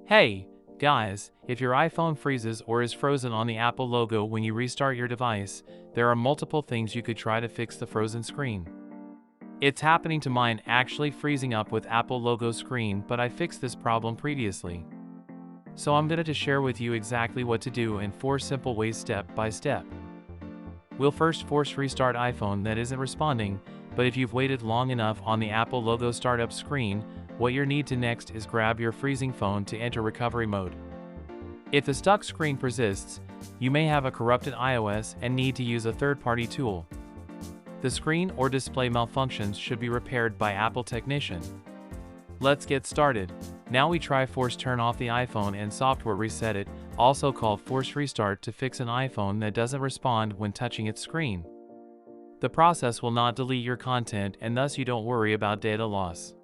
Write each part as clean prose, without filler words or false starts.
Hey, guys, if your iPhone freezes or is frozen on the Apple logo when you restart your device, there are multiple things you could try to fix the frozen screen. It's happening to mine, actually freezing up with Apple logo screen, but I fixed this problem previously. So I'm going to share with you exactly what to do in 4 simple ways step by step. We'll first force restart iPhone that isn't responding, but if you've waited long enough on the Apple logo startup screen, what you need to next is grab your freezing phone to enter recovery mode. If the stuck screen persists, you may have a corrupted iOS and need to use a third-party tool. The screen or display malfunctions should be repaired by Apple technician. Let's get started. Now we try force turn off the iPhone and software reset it, also called force restart, to fix an iPhone that doesn't respond when touching its screen. The process will not delete your content and thus you don't worry about data loss.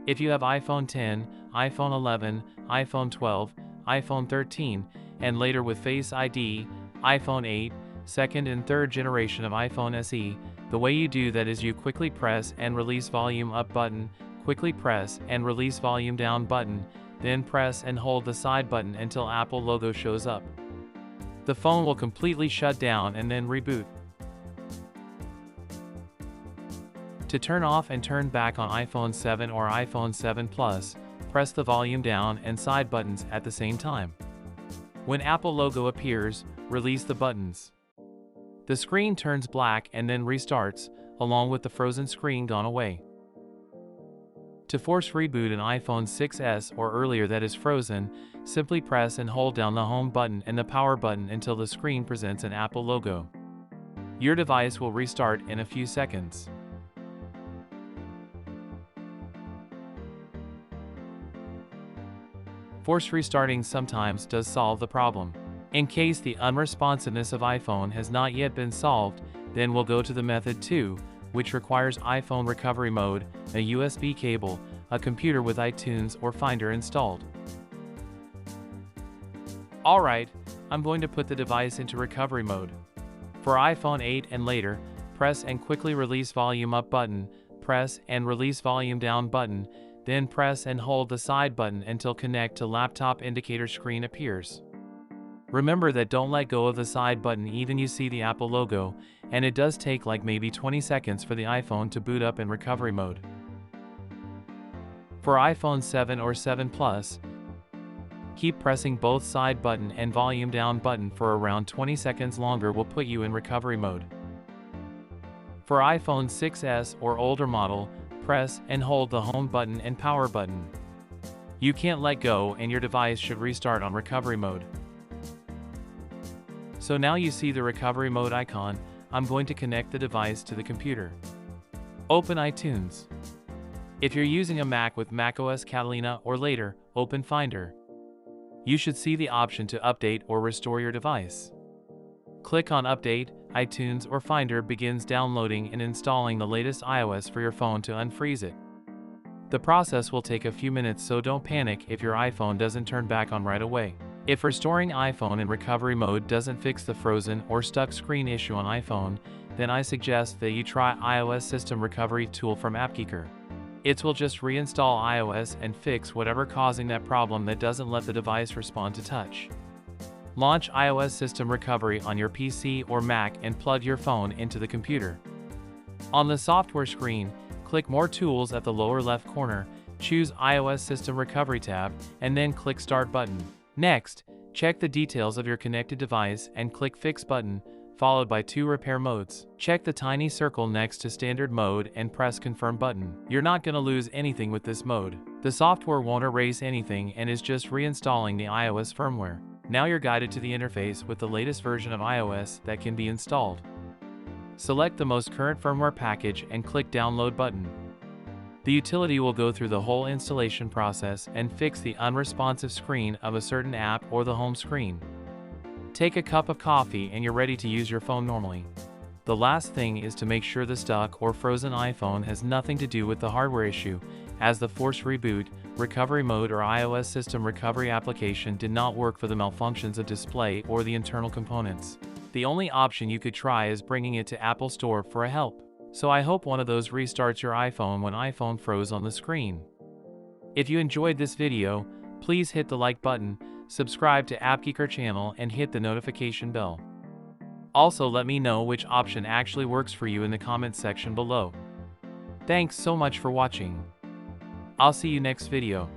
If you have iPhone 10, iPhone 11, iPhone 12, iPhone 13, and later with Face ID, iPhone 8, second and third generation of iPhone SE, the way you do that is you quickly press and release volume up button, quickly press and release volume down button, then press and hold the side button until Apple logo shows up. The phone will completely shut down and then reboot. To turn off and turn back on iPhone 7 or iPhone 7 Plus, press the volume down and side buttons at the same time. When Apple logo appears, release the buttons. The screen turns black and then restarts, along with the frozen screen gone away. To force reboot an iPhone 6s or earlier that is frozen, simply press and hold down the home button and the power button until the screen presents an Apple logo. Your device will restart in a few seconds. Force restarting sometimes does solve the problem. In case the unresponsiveness of iPhone has not yet been solved, then we'll go to the method 2, which requires iPhone recovery mode, a USB cable, a computer with iTunes or Finder installed. Alright, I'm going to put the device into recovery mode. For iPhone 8 and later, press and quickly release volume up button, press and release volume down button, then press and hold the side button until connect to laptop indicator screen appears. Remember that don't let go of the side button even you see the Apple logo, and it does take like maybe 20 seconds for the iPhone to boot up in recovery mode. For iPhone 7 or 7 Plus, keep pressing both side button and volume down button for around 20 seconds longer will put you in recovery mode. For iPhone 6s or older model, press and hold the home button and power button. You can't let go and your device should restart on recovery mode. So now you see the recovery mode icon. I'm going to connect the device to the computer. Open iTunes. If you're using a Mac with macOS Catalina or later, open Finder. You should see the option to update or restore your device. Click on Update. iTunes or Finder begins downloading and installing the latest iOS for your phone to unfreeze it. The process will take a few minutes, so don't panic if your iPhone doesn't turn back on right away. If restoring iPhone in recovery mode doesn't fix the frozen or stuck screen issue on iPhone, then I suggest that you try iOS System Recovery Tool from Appgeeker. It will just reinstall iOS and fix whatever causing that problem that doesn't let the device respond to touch. Launch iOS System Recovery on your PC or Mac and plug your phone into the computer. On the software screen, click More Tools at the lower left corner, choose iOS System Recovery tab, and then click Start button. Next, check the details of your connected device and click Fix button, followed by 2 repair modes. Check the tiny circle next to Standard mode and press Confirm button. You're not going to lose anything with this mode. The software won't erase anything and is just reinstalling the iOS firmware. Now you're guided to the interface with the latest version of iOS that can be installed. Select the most current firmware package and click Download button. The utility will go through the whole installation process and fix the unresponsive screen of a certain app or the home screen. Take a cup of coffee and you're ready to use your phone normally. The last thing is to make sure the stuck or frozen iPhone has nothing to do with the hardware issue, as the force reboot, recovery mode or iOS system recovery application did not work for the malfunctions of display or the internal components. The only option you could try is bringing it to Apple Store for a help. So I hope one of those restarts your iPhone when iPhone froze on the screen. If you enjoyed this video, please hit the like button, subscribe to Appgeeker channel and hit the notification bell. Also let me know which option actually works for you in the comments section below. Thanks so much for watching. I'll see you next video.